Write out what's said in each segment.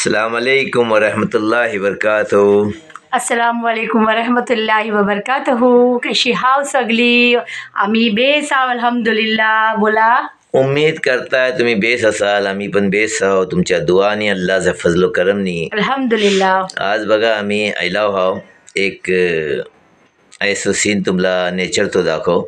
अस्सलामुअलैकुम वरहमतुल्लाहि वबरकातुहू. अस्सलामुअलैकुम वरहमतुल्लाहि वबरकातुहू. कशी हाव सगली? आम्ही बेस आहोत अल्हम्दुलिल्लाह. बोला. उम्मीद करताय तुम्ही बेस असाल. आम्ही पण बेस आहोत तुमच्या दुआ आणि अल्लाहचा फजलो करमनी. अल्हम्दुलिल्लाह. आज बघा आम्ही आयलाव हाव एक ऐसं सीन तुम्हाला नेचर तो दाखव.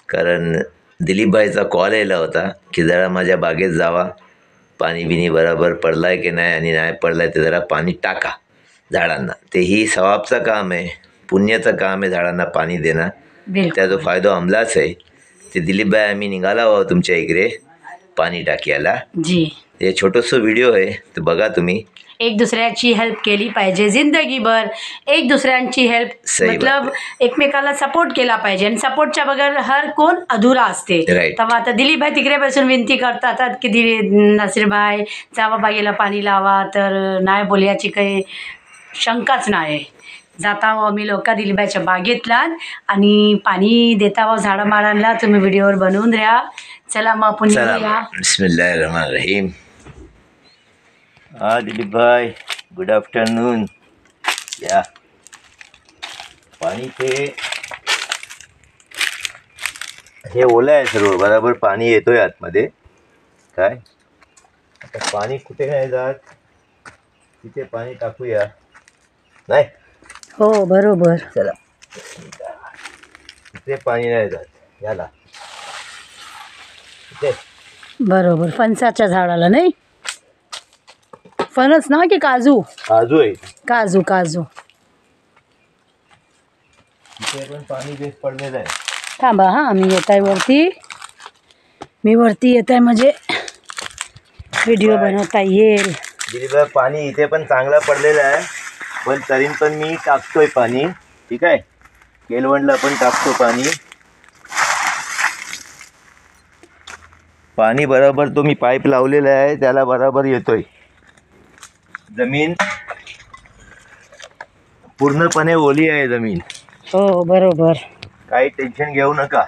कारण दिलीपभाईचा कॉल यायला होता की जरा माझ्या बागेत जावा, पाणी बिनी बरोबर पडलाय की नाही, आणि नाही पडलाय तर जरा पाणी टाका झाडांना. ते ही सवाबचं काम आहे, पुण्याचं काम आहे झाडांना पाणी देणं. त्याचा बिलकुल. फायदा आम्हालाच आहे. ते दिलीपभाई आम्ही निघाला आहोत तुमच्या इकडे पाणी टाकायला. जी. हे छोटंसं व्हिडिओ आहे, तर बघा तुम्ही. एक दुसऱ्याची हेल्प केली पाहिजे जिंदगीभर. एक दुसऱ्यांची हेल्प सही बात मतलब एकमेकाला सपोर्ट केला पाहिजे, आणि सपोर्टच्या बगैर हर कोण अधुरा असते. Right. तेव्हा आता दिलीपभाई तिकडे बसून विनंती करतात की नसीरभाई जावा बागेला पाणी लावा, तर नाही बोलयाची काही शंकाच नाही. जाता आम्ही लोक दिलीपभाईच्या बागेतला आणि पाणी देता व झाडं मारांना. तुम्ही व्हिडिओवर बनवून द्या. चला मग आपण चला निघूया. बिस्मिल्लाहिर्रहमानिर्रहीम. हा दिलीपभाई, गुड आफ्टरनून. या पाणी ते हे ओलं आहे सर्व, बरोबर पाणी येतोय आतमध्ये. काय आता पाणी कुठे नाही जात, तिथे पाणी टाकूया. नाही हो बरोबर. चला, तिथे पाणी नाही जात याला. तिथे बरोबर. फणसाच्या झाडाला नाही, फणस ना की काजू? काजू आहे, काजू काजू. तिथे पण पाणी बेस पडलेलं आहे. थांबा हा, मी येत आहे वरती. मी वरती येत आहे म्हणजे व्हिडिओ बनवता येईल. दिलीपभाई पाणी इथे पण चांगलं पडलेलं आहे, पण तरी पण मी टाकतोय पाणी. ठीक आहे, केलवणला पण टाकतो पाणी. पाणी बरोबर तो मी पाईप लावलेला आहे त्याला बरोबर येतोय. जमीन पूर्णपणे ओली आहे जमीन. हो बरोबर. काही टेन्शन घेऊ नका.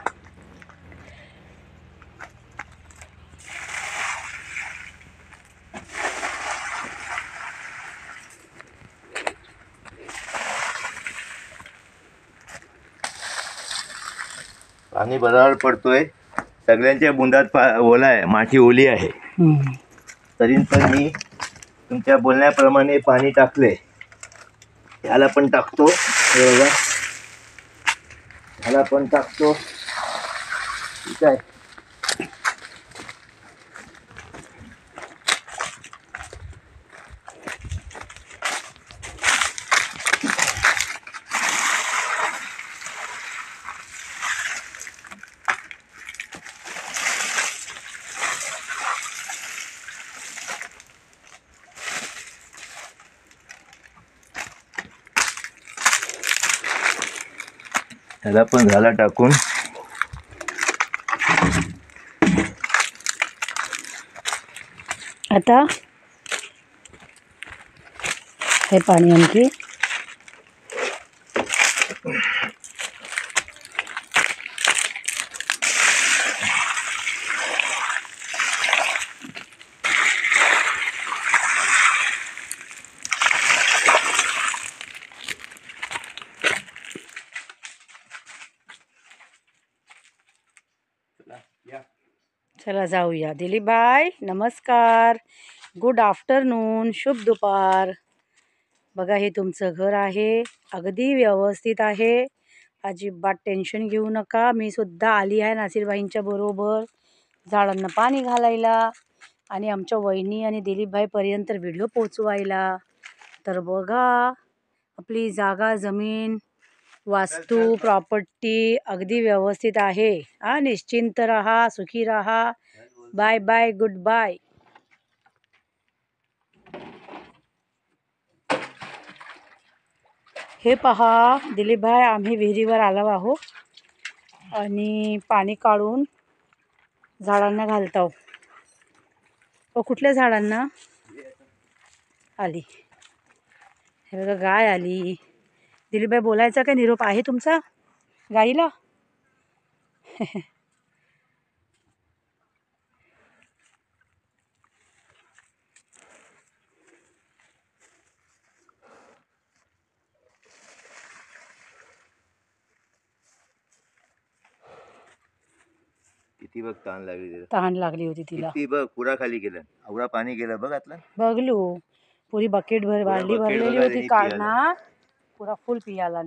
पाणी बरोबर पडतोय, सगळ्यांच्या बुंदात ओला आहे, माती ओली आहे. तरी पण मी तुमच्या बोलण्याप्रमाणे पाणी टाकले. ह्याला पण टाकतो, हे बघा, ह्याला पण टाकतो. ठीक आहे. ह्याला पण झाला टाकून. आता हे पाणी आणखी चला जाऊया. दिलीपभाई नमस्कार, गुड आफ्टरनून, शुभ दुपार. बघा हे तुमचं घर आहे, अगदी व्यवस्थित आहे, अजिबात टेन्शन घेऊ नका. मी सुद्धा आली आहे नासिरभाईंच्या बरोबर झाडांना पाणी घालायला आणि आमच्या वहिनी आणि दिलीपभाईपर्यंत व्हिडिओ पोचवायला. तर बघा आपली जागा, जमीन, वास्तू, प्रॉपर्टी अगदी व्यवस्थित आहे. हा, निश्चिंत रहा, सुखी रहा. Bye bye, good bye. हे पहा दिलीपभाई, आम्ही विहिरीवर आलो आहोत आणि पाणी काढून झाडांना घालतो. व कुठल्या झाडांना आली? हे बघा गाय आली. दिलीपभाई बोलायचा काय निरोप आहे तुमचा गाईला? किती बघ ताण लागली तिला. तहान लागली होती तिला. किती बघ पुरा खाली गेलं, आवडा पाणी गेलं बघ आतलं. बघलू पुरी बकेट बादली bucket भरलेली बघा होती त्यांनी काढना पुरा फुल पियाला.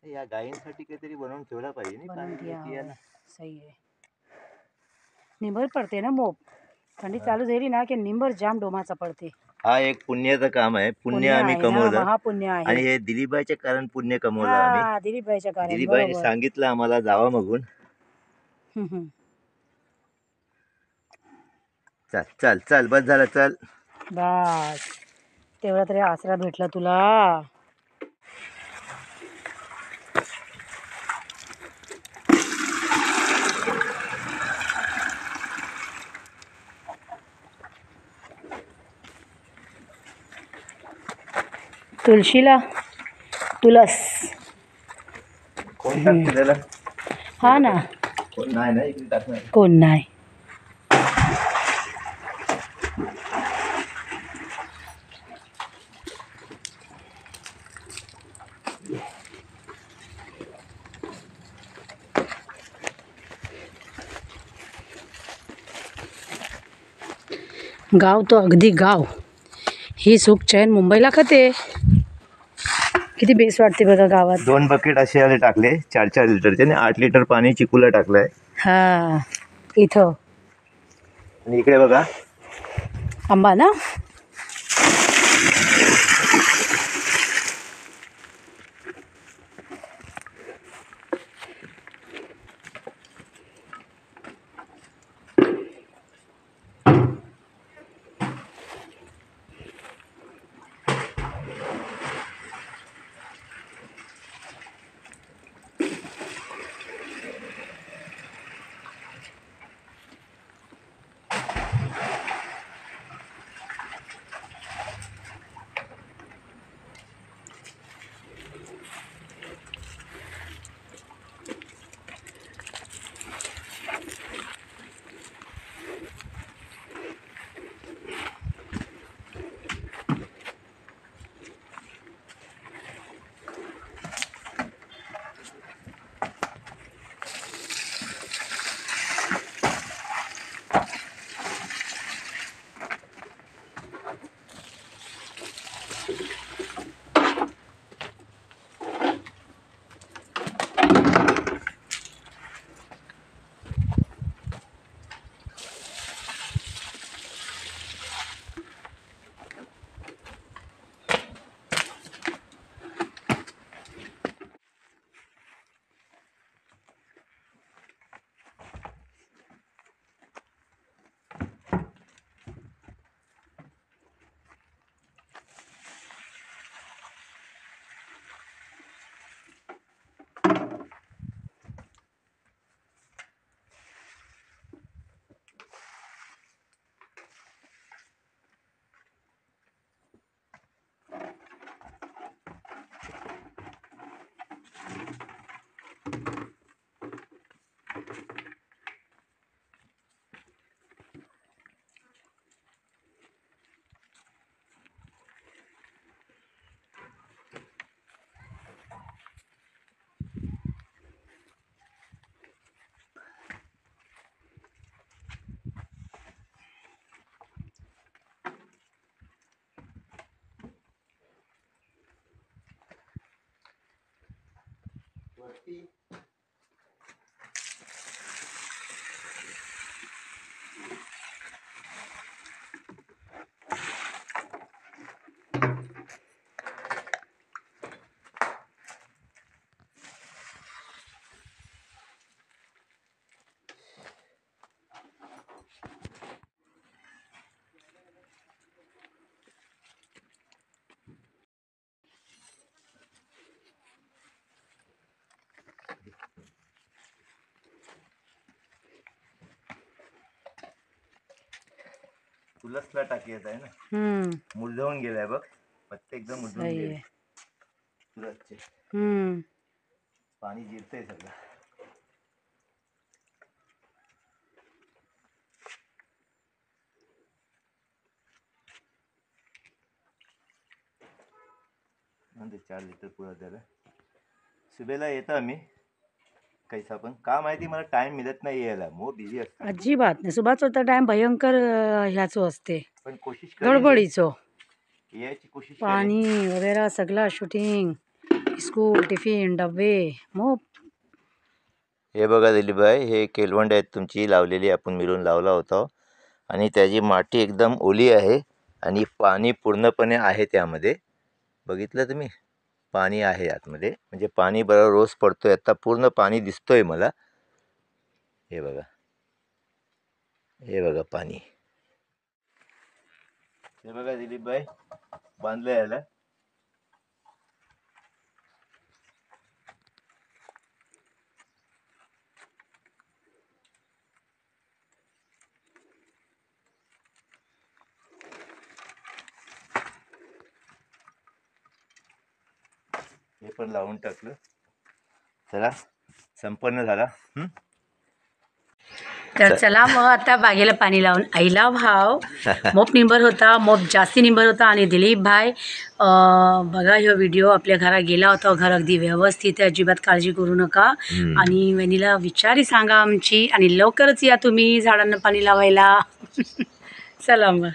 या गायींसाठी काहीतरी बनवून ठेवला पाहिजे नाही बनवून पाणी दिया पियाला. सही आहे. निंबर पडते ना मोप, थंडी चालू झाली ना की निंबर जाम डोमाचा पडते. हा एक पुण्याचं काम आहे, पुण्य आम्ही आहे ना, कमवलं. महापुण्य आहे. आणि हे दिलीबाईच्या कारण पुण्य कमवलं आम्ही. हा दिलीपबाईच्या कारण दिलीबाईने बरोबर. सांगितलं आम्हाला जावा मागून. हम्म. चल चल चल बस झालं चल. बस तेवढा तरी आसरा भेटला तुला. तुळशीला तुलस कोण टाकते त्याला? हा ना, कोण नाही ना इकडे टाकणार. कोण नाही. गाव तो अगदी गाव. ही सुख चैन मुंबईला खाते. किती बेस वाटते बघा गावात. 2 बकेट असे आले टाकले 4-4 लिटरचे आणि 8 लिटर पाणी चिकूला टाकलंय. हा इथं आणि इकडे बघा आंबा ना. तुलसला टाकी येत आहे ना. मुरझावून गेलाय बघ, पत्ते एकदम मुरझून सही गेले आहे. तुलसचे. पाणी जिरतंय सगळं. म्हणजे 4 लिटर पुरा त्याला. सुबेला येतो आम्ही कैसा पण का माहिती मला टाइम मिळत नाही यायला मो बिझी असतो अजिबात नाही. सुभाषचा टाइम भयंकर ह्याचो असते, पण कोशिश करेन गडबडीचो. यायची कोशिश करेन. पाणी वगैरे सगळा शूटिंग, स्कूल टिफिन डबे मग. हे बघा दिलीपभाई, हे केलवंड आहेत तुमची लावलेली, आपण मिळून लावला होता आणि त्याची माती एकदम ओली आहे आणि पाणी पूर्णपणे आहे त्यामध्ये. बघितलं तुम्ही, पाणी आहे आतमध्ये, म्हणजे पाणी बरोबर रोज पडतोय. आता पूर्ण पाणी दिसतोय मला. हे बघा, हे बघा पाणी. हे बघा दिलीपभाई, बांधलं याला. हे पण लावून टाकलं. चला, संपन्न झाला. तर चला मग आता बागेला पाणी लावून आईला भाव. मोप निंबर होता, मोप जास्ती निंबर होता. आणि दिलीप भाई बघा ह्यो व्हिडिओ आपल्या घरात गेला होता. घर अगदी व्यवस्थित आहे, अजिबात काळजी करू नका. आणि वहिनीला विचारी सांगा आमची, आणि लवकरच या तुम्ही झाडांना पाणी लावायला. चला मग.